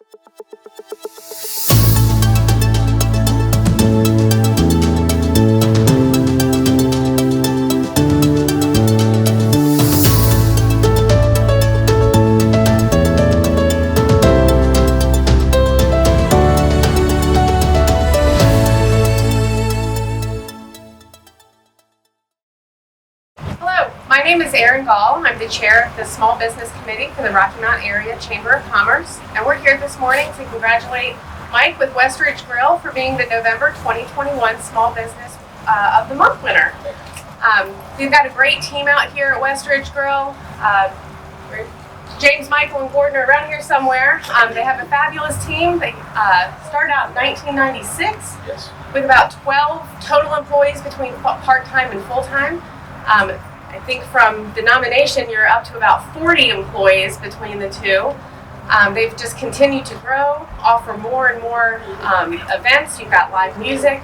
My name is Erin Gall. I'm the chair of the Small Business Committee for the Rocky Mount Area Chamber of Commerce, and we're here this morning to congratulate Mike with Westridge Grill for being the November 2021 Small Business of the Month winner. We've got a great team out here at Westridge Grill. James, Michael, and Gordon are around here somewhere. They have a fabulous team. They started out in 1996 with about 12 total employees between part-time and full-time. I think from the nomination, you're up to about 40 employees between the two. They've just continued to grow, offer more and more events. You've got live music.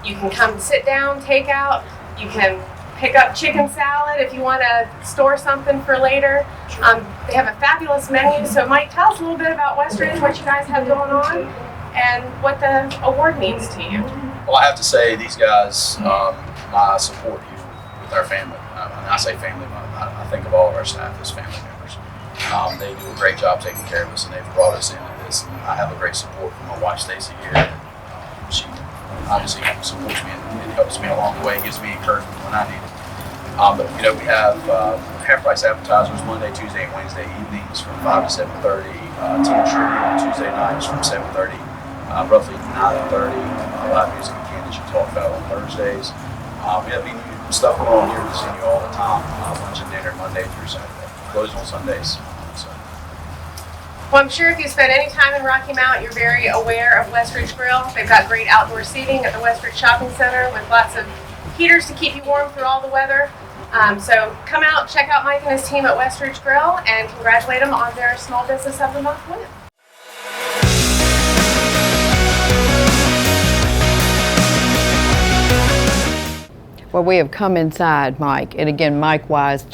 You can come sit down, take out. You can pick up chicken salad if you want to store something for later. They have a fabulous menu. So Mike, tell us a little bit about Westridge, what you guys have going on, and what the award means to you. Well, I have to say these guys, I support you with our family. When I say family, I think of all of our staff as family members. They do a great job taking care of us, and they've brought us into this. And I have a great support from my wife, Stacy, here. She obviously supports me and helps me along the way, gives me encouragement when I need it. But we have half-price appetizers Monday, Tuesday, and Wednesday evenings from 5 to 7:30. Team shooting on Tuesday nights from 7:30, roughly 9:30. Live music and candy you talked about on Thursdays. We have menu stuff going on here to see you all the time. Lunch and dinner Monday through Saturday. Closed on Sundays. Well, I'm sure if you spend any time in Rocky Mount, you're very aware of Westridge Grill. They've got great outdoor seating at the Westridge Shopping Center with lots of heaters to keep you warm through all the weather. So come out, check out Mike and his team at Westridge Grill, and congratulate them on their Small Business of the Month win. Well, we have come inside, Mike, and again, Mike-wise,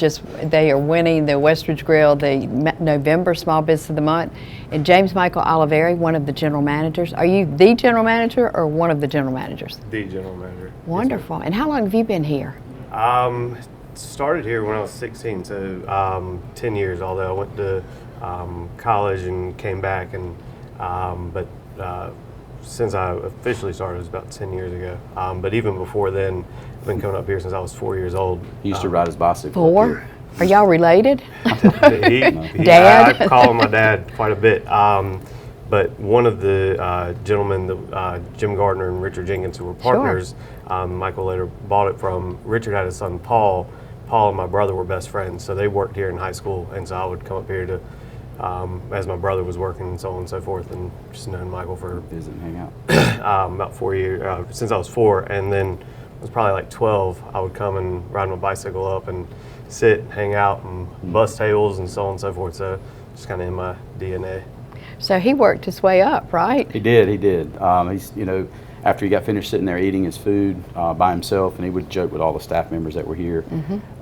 they are winning the Westridge Grill, the November Small Business of the Month, and James Michael Oliveri, one of the general managers. Are you the general manager or one of the general managers? The general manager. Wonderful. Yes, and how long have you been here? Started here when I was 16, so 10 years, although I went to college and came back, and but since I officially started, it was about 10 years ago. But even before then, I've been coming up here since I was 4 years old. He used to ride his bicycle. 4? Are y'all related? Dad? I call him my dad quite a bit. But one of the gentlemen, Jim Gardner and Richard Jenkins, who were partners, Michael later bought it from. Richard had his son Paul. Paul and my brother were best friends, so they worked here in high school, and so I would come up here to, as my brother was working and so on and so forth, and just known Michael for visit and hang out. About 4 years, since I was 4, and then I was probably like 12, I would come and ride my bicycle up and sit, hang out, and bust tables and so on and so forth, so just kind of in my DNA. So he worked his way up, right? He did. He's, after he got finished sitting there eating his food by himself, and he would joke with all the staff members that were here.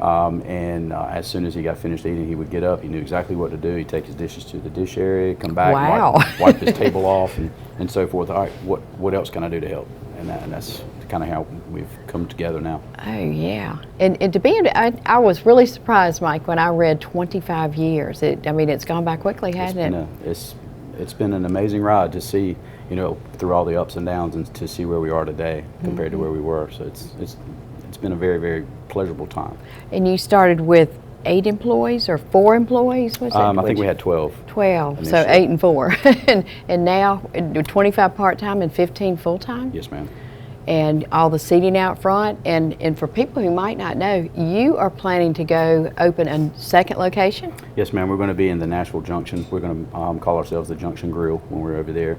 And as soon as he got finished eating, he would get up. He knew exactly what to do. He'd take his dishes to the dish area, come back, wipe his table off, and so forth. All right, what else can I do to help? And that's kind of how we've come together now. Oh, yeah. And to be, I was really surprised, Mike, when I read 25 years. It's gone by quickly, hasn't it? It's been an amazing ride to see, through all the ups and downs, and to see where we are today compared to where we were. So it's been a very, very pleasurable time. And you started with 8 employees or 4 employees? I think we had 12. 12, initially. So 8 and 4. and now 25 part-time and 15 full-time? Yes, ma'am. And all the seating out front. And for people who might not know, you are planning to go open a second location? Yes, ma'am. We're going to be in the Nashville Junction. We're going to call ourselves the Junction Grill when we're over there.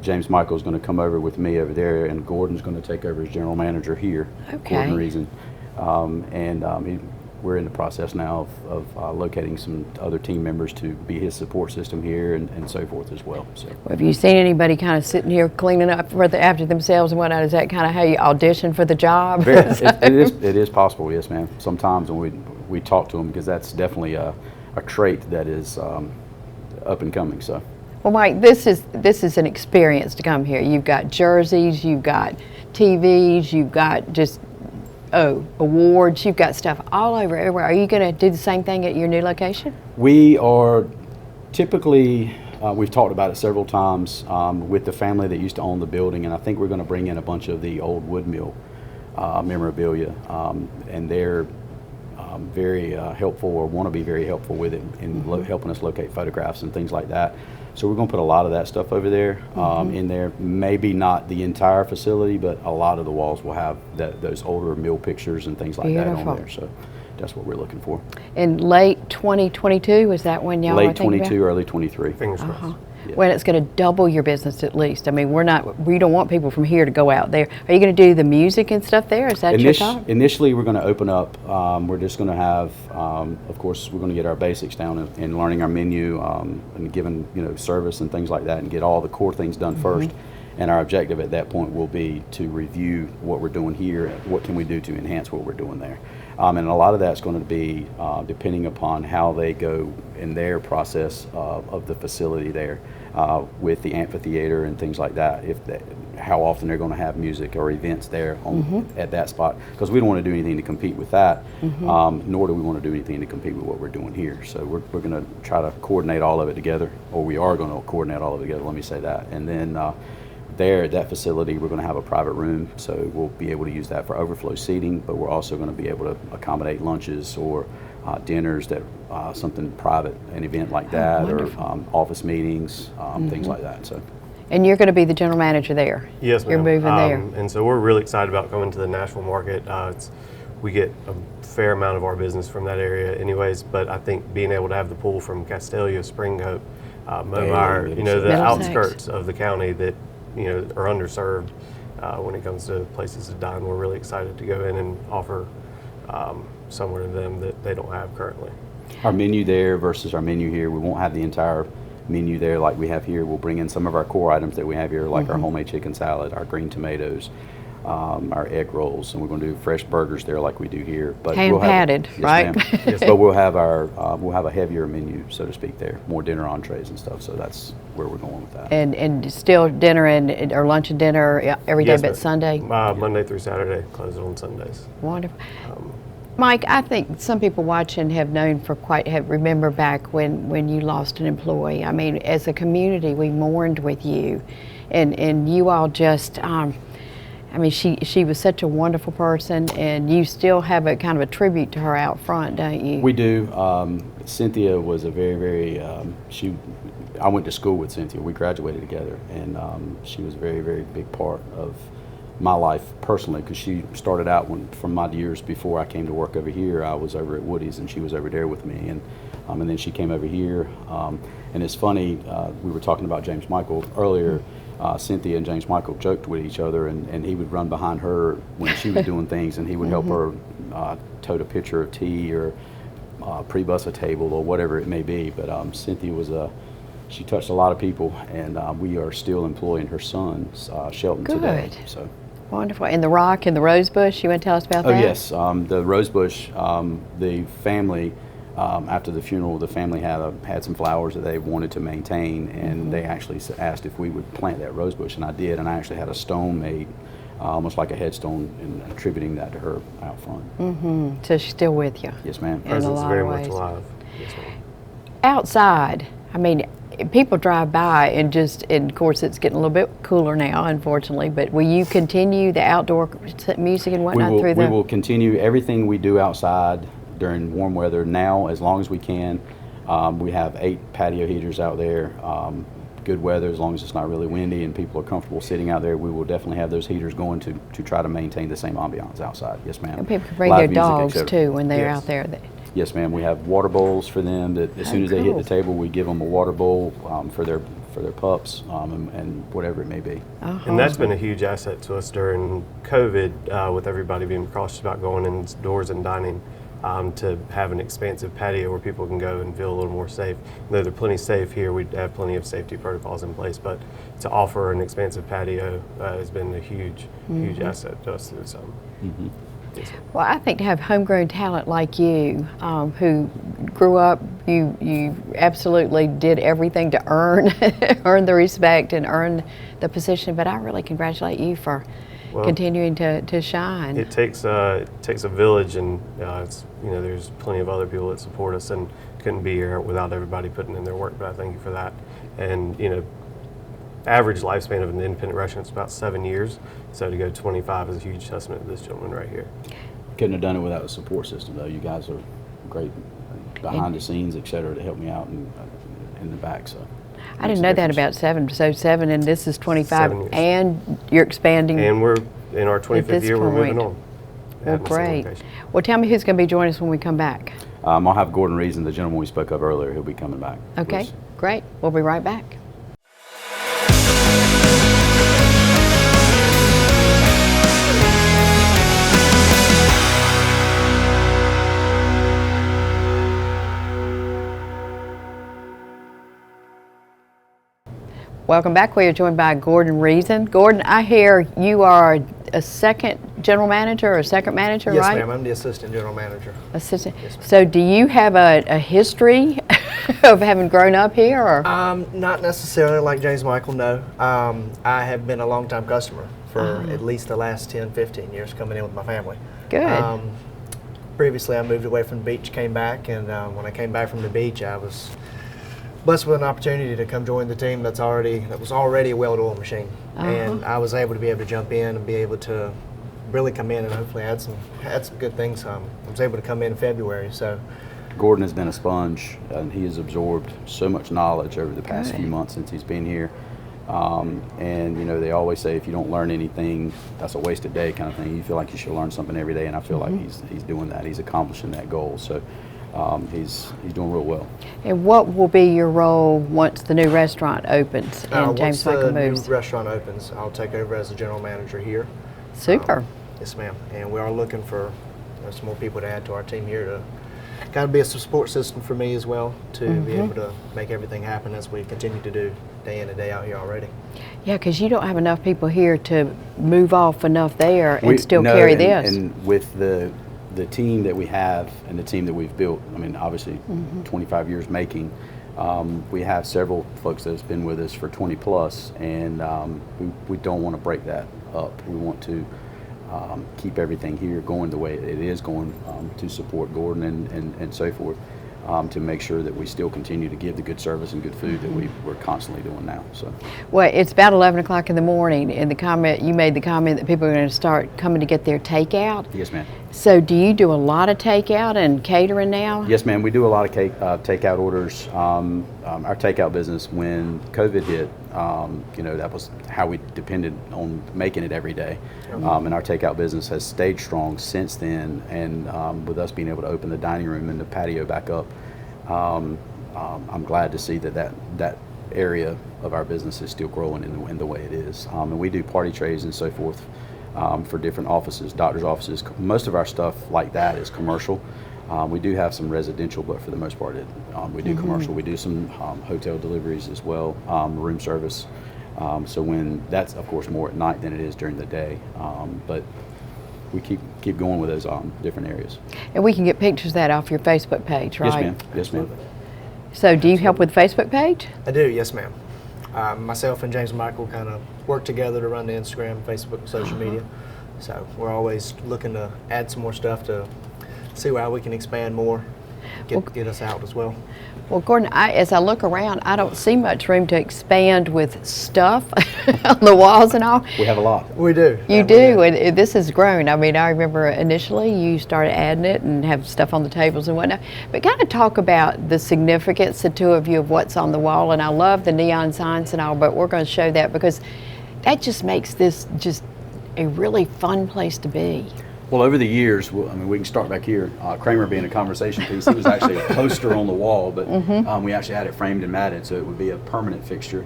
James Michael is going to come over with me over there, and Gordon's going to take over as general manager here. Okay. Gordon Reason. We're in the process now of locating some other team members to be his support system here and so forth as well. So, have you seen anybody kind of sitting here cleaning up after themselves and whatnot? Is that kind of how you audition for the job? It is possible, yes, ma'am. Sometimes when we talk to them, because that's definitely a trait that is up and coming. So. Well, Mike, this is an experience to come here. You've got jerseys, you've got TVs, you've got just awards, you've got stuff all over everywhere. Are you going to do the same thing at your new location? We are typically, we've talked about it several times with the family that used to own the building, and I think we're going to bring in a bunch of the old wood mill memorabilia, and they're very helpful, or want to be very helpful with it in helping us locate photographs and things like that. So we're going to put a lot of that stuff over there in there. Maybe not the entire facility, but a lot of the walls will have those older mill pictures and things like that on there. So that's what we're looking for. In late 2022, is that when y'all are late thinking 22, early 23. Fingers crossed. Yeah. Well, it's going to double your business at least. I mean, we don't want people from here to go out there. Are you going to do the music and stuff there? Is that your thought? Initially, we're going to open up. We're just going to have, of course, we're going to get our basics down in learning our menu and giving service and things like that, and get all the core things done first. And our objective at that point will be to review what we're doing here, what can we do to enhance what we're doing there. And a lot of that's going to be depending upon how they go in their process of the facility there with the amphitheater and things like that, how often they're going to have music or events there at that spot, because we don't want to do anything to compete with that, nor do we want to do anything to compete with what we're doing here. So we're going to try to coordinate all of it together, or we are going to coordinate all of it together, let me say that. And then there at that facility, we're going to have a private room, so we'll be able to use that for overflow seating, but we're also going to be able to accommodate lunches or dinners, that something private, an event like that, or office meetings, things like that. So. And you're going to be the general manager there? Yes, ma'am. You're moving there. And so we're really excited about coming to the Nashville market. We get a fair amount of our business from that area anyways, but I think being able to have the pull from Castelia, Spring Hope, Mobile, the outskirts of the county that are underserved when it comes to places to dine. We're really excited to go in and offer somewhere to them that they don't have currently. Our menu there versus our menu here, we won't have the entire menu there like we have here. We'll bring in some of our core items that we have here, like our homemade chicken salad, our green tomatoes, our egg rolls, and we're going to do fresh burgers there like we do here. But hand patted, right? Yes, but we'll have a heavier menu, so to speak, there, more dinner entrees and stuff. So that's where we're going with that. And still dinner or lunch and dinner every day, but Sunday? Monday through Saturday, closed on Sundays. Wonderful. Mike, I think some people watching have remember back when you lost an employee. I mean, as a community, we mourned with you, and you all just. She was such a wonderful person, and you still have a kind of a tribute to her out front, don't you? We do. Cynthia was a very, very. I went to school with Cynthia. We graduated together, and she was a very, very big part of my life personally, because she started out from my years before I came to work over here. I was over at Woody's, and she was over there with me, and then she came over here. And it's funny, we were talking about James Michael earlier. Cynthia and James Michael joked with each other, and he would run behind her when she was doing things, and he would help her tote a pitcher of tea or pre-bus a table or whatever it may be. But Cynthia she touched a lot of people, and we are still employing her son, Shelton, today. So. Wonderful. And the rock and the rose bush, you want to tell us about that? Oh, yes. The rose bush, the family, after the funeral, the family had some flowers that they wanted to maintain, and they actually asked if we would plant that rose bush, and I did, and I actually had a stone made, almost like a headstone, and attributing that to her out front. So she's still with you? Yes, ma'am. Presence very much alive. Yes, ma'am. Outside, I mean, people drive by and of course it's getting a little bit cooler now, unfortunately, but will you continue the outdoor music and whatnot we will continue everything we do outside during warm weather now, as long as we can. We have 8 patio heaters out there. Good weather, as long as it's not really windy and people are comfortable sitting out there, we will definitely have those heaters going to try to maintain the same ambiance outside. Yes, ma'am. And people can bring their dogs too when they're out there. Yes, ma'am. We have water bowls for them that as soon as they hit the table, we give them a water bowl for their pups and whatever it may be. And that's been a huge asset to us during COVID, with everybody being cautious about going indoors and dining. To have an expansive patio where people can go and feel a little more safe. Though they're plenty safe here, we have plenty of safety protocols in place, but to offer an expansive patio has been a huge asset to us through some. Well, I think to have homegrown talent like you, who grew up, you absolutely did everything to earn earn the respect and earn the position. But I really congratulate you for continuing to shine. It takes a village, and there's plenty of other people that support us, and couldn't be here without everybody putting in their work. But I thank you for that. And average lifespan of an independent restaurant is about 7 years. So to go 25 is a huge testament to this gentleman right here. Couldn't have done it without the support system, though. You guys are great behind the scenes, et cetera, to help me out in the back. So I didn't know that about 7. So 7, and this is 25, and you're expanding. And we're in our 25th year. We're moving on. Well, great. Well, tell me who's going to be joining us when we come back. I'll have Gordon Reason, the gentleman we spoke of earlier. He'll be coming back. Okay, great. We'll be right back. Welcome back. We are joined by Gordon Reason. Gordon, I hear you are a second general manager or second manager, yes, right? Yes, ma'am. I'm the assistant general manager. Assistant. Yes, so do you have a history of having grown up here? Or? Not necessarily like James Michael, no. I have been a long-time customer for at least the last 10, 15 years coming in with my family. Good. Previously, I moved away from the beach, came back, and when I came back from the beach, I was blessed with an opportunity to come join the team that was already a well-oiled machine, and I was able to jump in and be able to really come in and hopefully add some good things. I was able to come in February, so. Gordon has been a sponge, and he has absorbed so much knowledge over the past few months since he's been here. And they always say if you don't learn anything, that's a wasted day kind of thing. You feel like you should learn something every day, and I feel like he's doing that. He's accomplishing that goal. So. He's doing real well. And what will be your role once the new restaurant opens and James Michael moves? Once the new restaurant opens, I'll take over as the general manager here. Super. Yes, ma'am. And we are looking for some more people to add to our team here to kind of be a support system for me as well to be able to make everything happen as we continue to do day in and day out here already. Yeah, because you don't have enough people here to move off enough there and still carry this. And with the team that we have and the team that we've built, I mean, obviously 25 years making, we have several folks that have been with us for 20 plus, and we don't want to break that up. We want to keep everything here going the way it is going to support Gordon and so forth, to make sure that we still continue to give the good service and good food that we're constantly doing now. So, well, it's about 11 o'clock in the morning, and you made the comment that people are going to start coming to get their takeout. Yes, ma'am. So do you do a lot of takeout and catering now? Yes, ma'am. We do a lot of takeout orders. Our takeout business, when COVID hit, that was how we depended on making it every day. And our takeout business has stayed strong since then. And with us being able to open the dining room and the patio back up, I'm glad to see that area of our business is still growing in the way it is. And we do party trays and so forth. For different offices, doctors' offices. Most of our stuff like that is commercial. We do have some residential, but for the most part, we do commercial. We do some hotel deliveries as well, room service. So when that's, of course, more at night than it is during the day. But we keep going with those different areas. And we can get pictures of that off your Facebook page, right? Yes, ma'am. Yes, ma'am. So do you help with the Facebook page? I do, yes, ma'am. Myself and James Michael kind of work together to run the Instagram, Facebook, social media. So we're always looking to add some more stuff to see how we can expand more, get us out as well. Well, Gordon, as I look around, I don't see much room to expand with stuff on the walls and all. We have a lot. We do. You do, and this has grown. I mean, I remember initially you started adding it and have stuff on the tables and whatnot. But kind of talk about the significance, the two of you, of what's on the wall. And I love the neon signs and all, but we're going to show that because that just makes this just a really fun place to be. Well, over the years, we can start back here. Kramer being a conversation piece, he was actually a poster on the wall, but we actually had it framed and matted, so it would be a permanent fixture.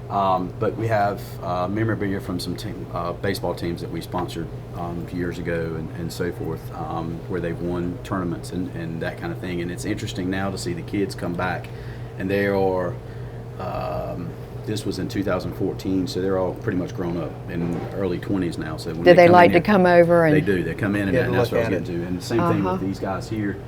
But we have memorabilia from some baseball teams that we sponsored years ago and so forth, where they've won tournaments and that kind of thing. And it's interesting now to see the kids come back, and they are. This was in 2014, so they're all pretty much grown up in early 20s now. So when do they like to come over? And they do. They come in, and that's what I was getting to. And the same thing with these guys here.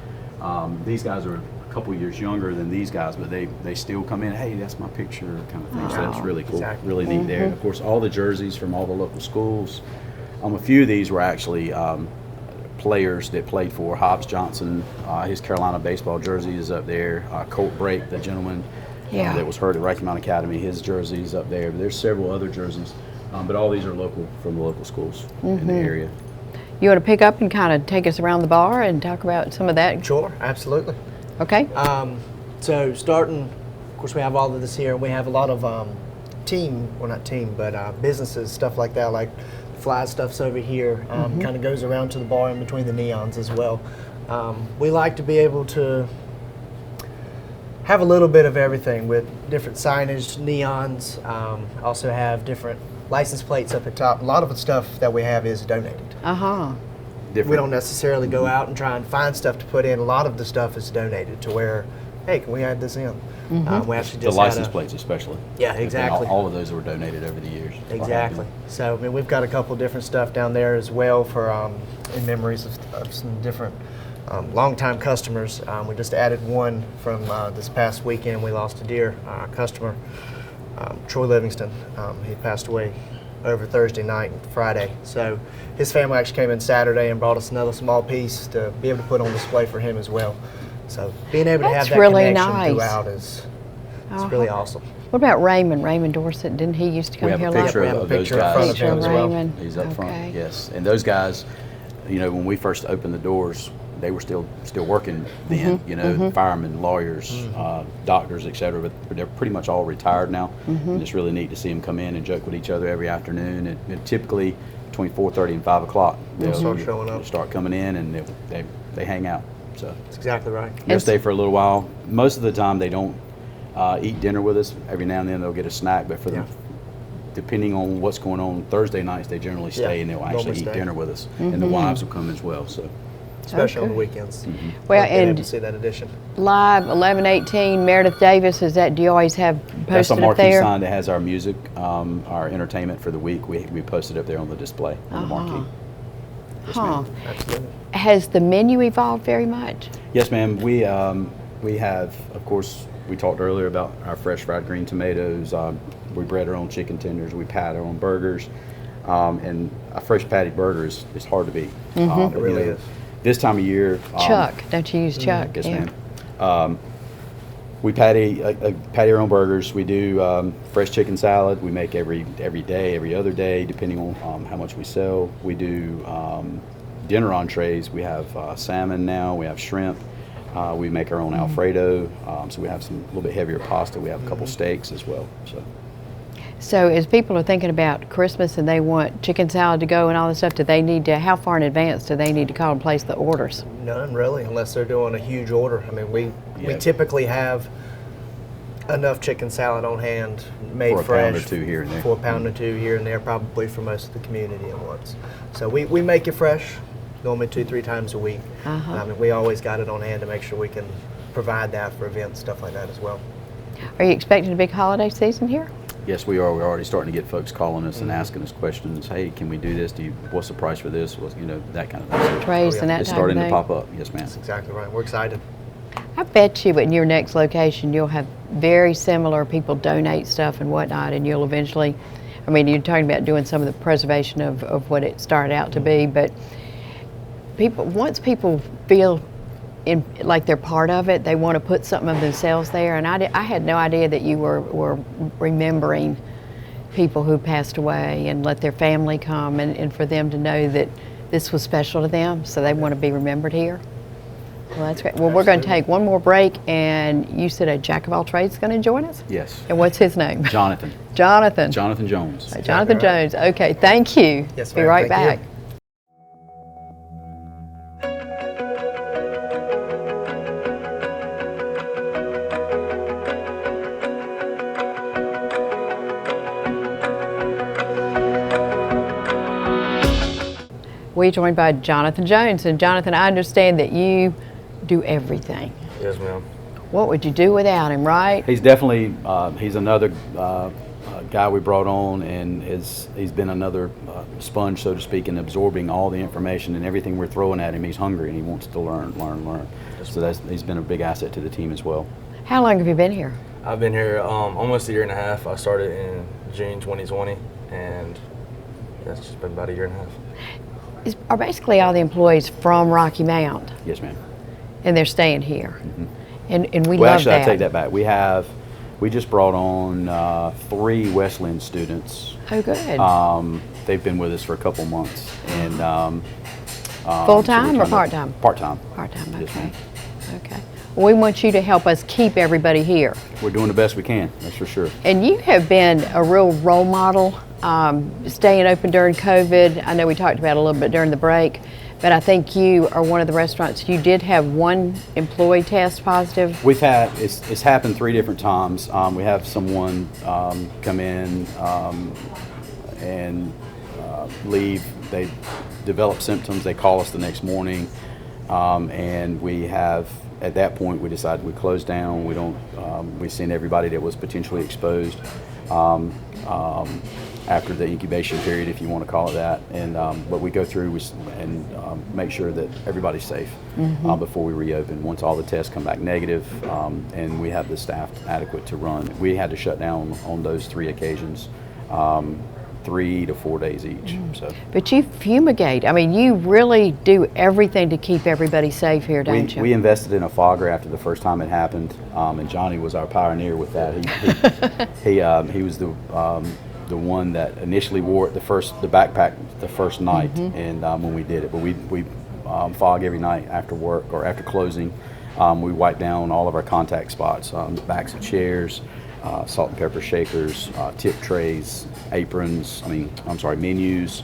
These guys are a couple years younger than these guys, but they still come in, hey, that's my picture kind of thing. So that's really cool, really neat there. And of course, all the jerseys from all the local schools. A few of these were actually players that played for Hobbs Johnson. His Carolina baseball jersey is up there. Colt Brake, the gentleman that was hurt at Rocky Mount Academy, his jersey is up there. But there's several other jerseys, but all these are local from the local schools in the area. You want to pick up and kind of take us around the bar and talk about some of that? Sure, absolutely. Okay. So starting, of course, we have all of this here. We have a lot of businesses, stuff like that, like fly stuff's over here. Kind of goes around to the bar in between the neons as well. We like to be able to have a little bit of everything with different signage, neons, also have different license plates up at top. A lot of the stuff that we have is donated. We don't necessarily go out and try and find stuff to put in. A lot of the stuff is donated to where, hey, can we add this in? We actually just the license plates especially. Yeah, exactly. All of those were donated over the years. Exactly. So I mean, we've got a couple different stuff down there as well for in memories of some different longtime customers. We just added one from this past weekend. We lost a dear customer, Troy Livingston. He passed away over Thursday night and Friday. So his family actually came in Saturday and brought us another small piece to be able to put on display for him as well. So being able to have that really connection nice. throughout is really awesome. What about Raymond Dorsett? Didn't he used to come here a lot? We have a picture of those guys. in front of him as well. Raymond. He's up front, yes. And those guys, you know, when we first opened the doors, they were still working then, you know, firemen, lawyers, doctors, et cetera, but they're pretty much all retired now. And it's really neat to see them come in and joke with each other every afternoon. And typically between 4:30 and 5 o'clock, they'll start showing up. Start coming in, and they hang out. So That's exactly right. they'll stay for a little while. Most of the time they don't eat dinner with us. Every now and then they'll get a snack, but for them, depending on what's going on Thursday nights, they generally stay and they'll actually eat dinner with us. And the wives will come as well. So. Especially on the weekends. Well, Being able and to see that edition. live 11:18 Meredith Davis. Is that? Do you always have That's a posted up marquee there? sign that has our music, our entertainment for the week. We posted up there on the display on the marquee. Yes, ma'am. Absolutely. Has the menu evolved very much? Yes, ma'am. We have, of course, we talked earlier about our fresh fried green tomatoes. We bread our own chicken tenders. We pat our own burgers, and a fresh patty burger is hard to beat. It really is. This time of year, Chuck, don't you use Chuck? yes, ma'am. We patty our own burgers. We do fresh chicken salad. We make every day, every other day, depending on how much we sell. We do dinner entrees. We have salmon now. We have shrimp. We make our own Alfredo. So we have some little bit heavier pasta. We have a couple steaks as well. So as people are thinking about Christmas and they want chicken salad to go and all this stuff, do they need to, how far in advance do they need to call and place the orders? None really, unless they're doing a huge order. I mean, we typically have enough chicken salad on hand, made for a fresh. pound or two here and there. For a pound or two here and there, probably for most of the community at once. So we make it fresh, normally 2-3 times a week. I mean, we always got it on hand to make sure we can provide that for events, stuff like that as well. Are you expecting a big holiday season here? Yes, we are. We're already starting to get folks calling us and asking us questions. Hey, can we do this? What's the price for this? You know, that kind of thing. Trays and that It's type starting of to thing? pop up. Yes, ma'am. That's exactly right. We're excited. I bet you in your next location you'll have very similar people donate stuff and whatnot, and you'll eventually, I mean, you're talking about doing some of the preservation of what it started out to be, but once people feel like they're part of it, they want to put something of themselves there. And I had no idea that you were remembering people who passed away and let their family come and for them to know that this was special to them, so they want to be remembered here. Well, that's great. Well, we're going to take one more break, and you said a jack of all trades is going to join us? Yes. And what's his name? Jonathan. Jonathan. Jonathan Jones. Jonathan Jones. Okay, thank you. Yes, Be ma'am. right Thank back. you. We're joined by Jonathan Jones. And Jonathan, I understand that you do everything. Yes, ma'am. What would you do without him, right? He's definitely, he's another guy we brought on, and he's been another sponge, so to speak, in absorbing all the information and everything we're throwing at him. He's hungry and he wants to learn. So he's been a big asset to the team as well. How long have you been here? I've been here almost a year and a half. I started in June 2020, and that's just been about a year and a half. Are basically all the employees from Rocky Mount? Yes, ma'am. And they're staying here? Mm-hmm. And we Well, love actually, that. I take that back. We just brought on 3 Westland students. Oh, good. They've been with us for a couple months, and Full-time or part-time? Part-time. Part-time, Yes, okay. ma'am. Okay. Well, we want you to help us keep everybody here. We're doing the best we can, that's for sure. And you have been a real role model, staying open during COVID. I know we talked about it a little bit during the break, but I think you are one of the restaurants. You did have one employee test positive. We've had, it's happened 3 different times. We have someone come in and leave. They develop symptoms. They call us the next morning, and we have, at that point, we decided we closed down. We don't. We sent everybody that was potentially exposed after the incubation period, if you want to call it that. And but we go through and make sure that everybody's safe before we reopen. Once all the tests come back negative, and we have the staff adequate to run. We had to shut down on those 3 occasions. 3 to 4 days each. So. But you fumigate. I mean, you really do everything to keep everybody safe here, don't you? We invested in a fogger after the first time it happened, and Johnny was our pioneer with that. He was the one that initially wore it the backpack the first night, and when we did it. But we fog every night after work or after closing. We wipe down all of our contact spots, backs of chairs, salt and pepper shakers, tip trays, aprons, menus,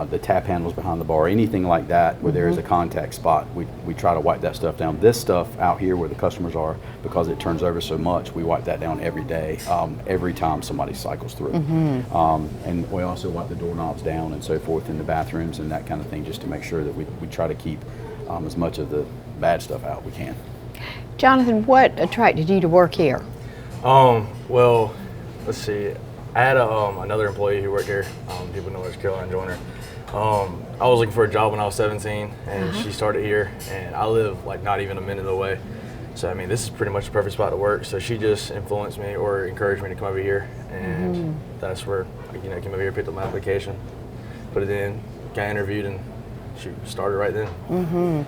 the tap handles behind the bar, anything like that where there is a contact spot, we try to wipe that stuff down. This stuff out here where the customers are, because it turns over so much, we wipe that down every day, every time somebody cycles through. And we also wipe the doorknobs down and so forth in the bathrooms and that kind of thing, just to make sure that we try to keep as much of the bad stuff out we can. Jonathan, what attracted you to work here? Well, let's see. I had another employee who worked here. People know her as Caroline Joyner. I was looking for a job when I was 17, and she started here, and I live like not even a minute away. So I mean, this is pretty much the perfect spot to work. So she just influenced me or encouraged me to come over here, and that's where I came over here, picked up my application, put it in, got interviewed, and she started right then.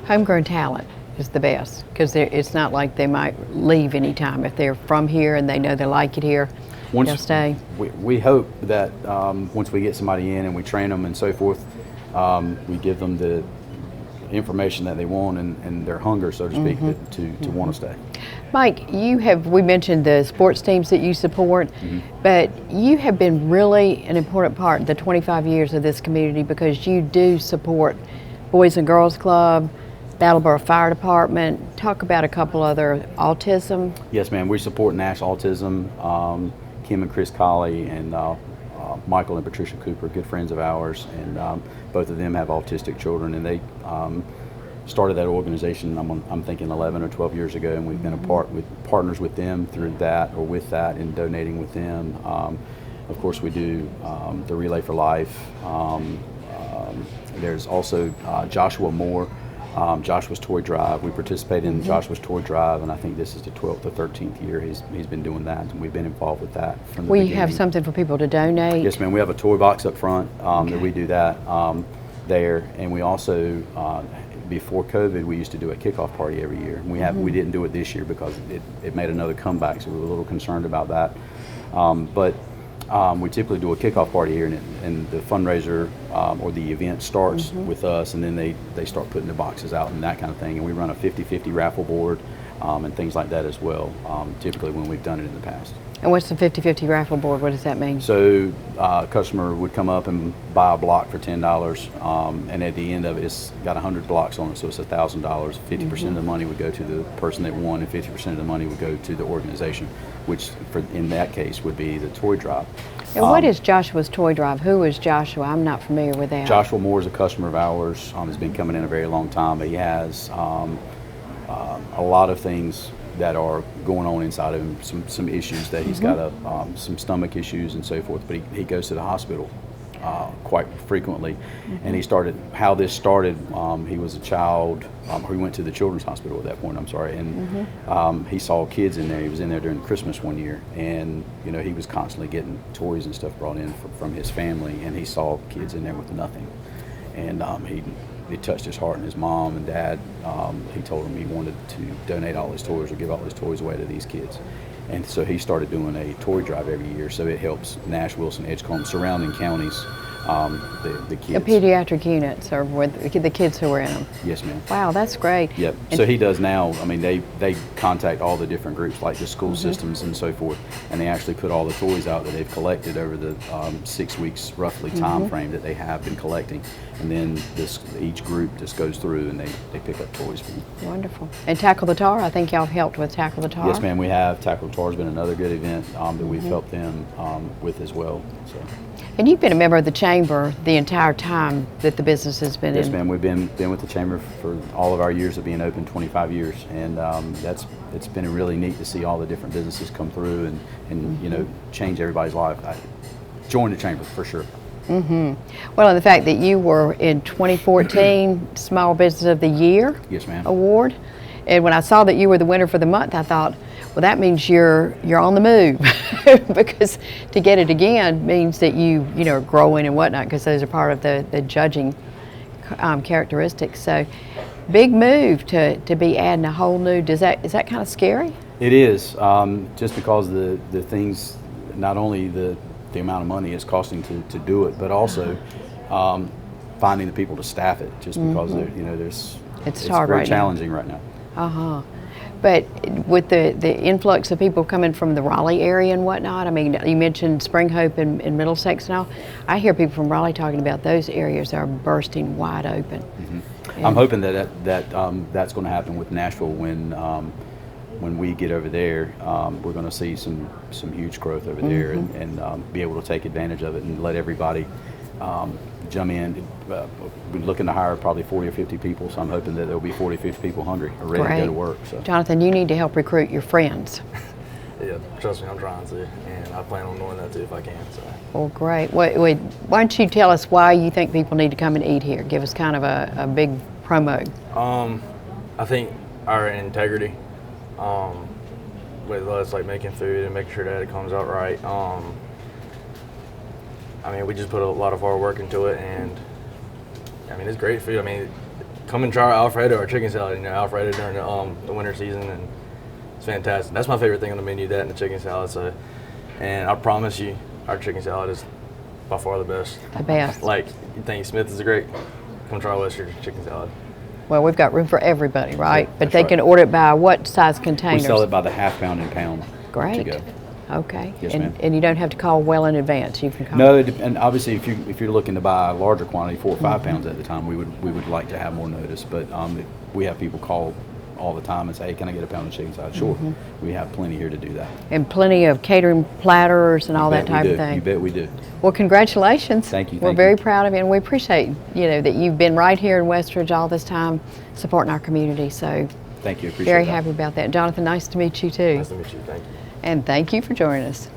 Homegrown talent is the best, because it's not like they might leave anytime. If they're from here and they know they like it here, they'll stay. We hope that once we get somebody in and we train them and so forth, we give them the information that they want and their hunger, so to speak, to want to stay. Mike, we mentioned the sports teams that you support, but you have been really an important part of the 25 years of this community, because you do support Boys and Girls Club, Battleboro Fire Department. Talk about a couple other, autism. Yes, ma'am. We support Nash Autism. Kim and Chris Colley and Michael and Patricia Cooper, good friends of ours, and both of them have autistic children, and they started that organization, I'm thinking 11 or 12 years ago, and we've been partners with them through that, or with that, and donating with them. Of course, we do the Relay for Life. There's also Joshua Moore, Joshua's Toy Drive. We participated in Joshua's Toy Drive, and I think this is the 12th or 13th year he's been doing that, and we've been involved with that from the beginning. Have something for people to donate? Yes, ma'am. We have a toy box up front that we do that there, and we also, before COVID, we used to do a kickoff party every year. We didn't do it this year because it made another comeback, so we were a little concerned about that. But we typically do a kickoff party here, and the fundraiser or the event starts with us, and then they start putting the boxes out and that kind of thing. And we run a 50-50 raffle board and things like that as well, typically when we've done it in the past. And what's the 50-50 raffle board? What does that mean? So a customer would come up and buy a block for $10, and at the end of it, it's got 100 blocks on it, so it's $1,000. 50% of the money would go to the person that won, and 50% of the money would go to the organization, which in that case would be the toy drive. And what is Joshua's Toy Drive? Who is Joshua? I'm not familiar with that. Joshua Moore is a customer of ours. Has been coming in a very long time, but he has a lot of things that are going on inside of him, some issues that he's got some stomach issues and so forth. But he goes to the hospital quite frequently, and how this started. He was a child. He went to the children's hospital at that point. I'm sorry, and he saw kids in there. He was in there during Christmas one year, and he was constantly getting toys and stuff brought in from his family, and he saw kids in there with nothing, and it touched his heart. And his mom and dad, he told him he wanted to donate all his toys or give all his toys away to these kids. And so he started doing a toy drive every year. So it helps Nash, Wilson, Edgecombe, surrounding counties, the kids. The pediatric units are with the kids who are in them. Yes, ma'am. Wow, that's great. Yep. So he does now. I mean, they contact all the different groups, like the school systems and so forth, and they actually put all the toys out that they've collected over the 6 weeks roughly time frame that they have been collecting. And then each group just goes through and they pick up toys for them. Wonderful. And Tackle the Tar, I think y'all have helped with Tackle the Tar. Yes, ma'am, we have. Tackle the Tar has been another good event that we've helped them with as well. So. And you've been a member of the Chamber the entire time that the business has been in. Yes, ma'am. We've been with the Chamber for all of our years of being open, 25 years. And it's been really neat to see all the different businesses come through and change everybody's life. I joined the Chamber for sure. Well, and the fact that you were in 2014 Small Business of the Year Yes, ma'am. award, and when I saw that you were the winner for the month, I thought, well, that means you're on the move, because to get it again means that you are growing and whatnot, because those are part of the judging characteristics. So, big move to be adding a whole new. Is that kind of scary? It is, just because the things, not only the amount of money it's costing to do it, but also finding the people to staff it. Just because it's hard very right challenging right now. But with the influx of people coming from the Raleigh area and whatnot, I mean, you mentioned Spring Hope and Middlesex and all. I hear people from Raleigh talking about those areas are bursting wide open. I'm hoping that's going to happen with Nashville when we get over there. We're going to see some huge growth over there and be able to take advantage of it and let everybody jump in. We're looking to hire probably 40 or 50 people, so I'm hoping that there'll be 40 or 50 people hungry or ready to go to work. So. Jonathan, you need to help recruit your friends. Yeah, trust me, I'm trying to, and I plan on doing that too if I can. So. Well, great. Wait, why don't you tell us why you think people need to come and eat here? Give us kind of a big promo. I think our integrity with us, like making food and making sure that it comes out right. I mean, we just put a lot of hard work into it, and I mean, it's great food. I mean, come and try our Alfredo or chicken salad. Alfredo during the winter season, and it's fantastic. That's my favorite thing on the menu, that and the chicken salad. So, and I promise you, our chicken salad is by far the best. The best. Like, you think Smith is great? Come try Westridge chicken salad. Well, we've got room for everybody, right? Yeah, but they can order it by what size containers? We sell it by the half pound and pound. Great. To go. Okay. Yes, ma'am. And you don't have to call well in advance. You can call. No, and obviously, if you're looking to buy a larger quantity, 4 or 5 pounds at the time, we would like to have more notice. But we have people call all the time and say, "Hey, can I get a pound of chicken salad?" Sure, we have plenty here to do that. And plenty of catering platters and all that type of thing. You bet we do. Well, congratulations. Thank you. We're very proud of you, and we appreciate that you've been right here in Westridge all this time, supporting our community. So, thank you. Appreciate very that. happy about that. Jonathan, nice to meet you too. Nice to meet you. Thank you. And thank you for joining us.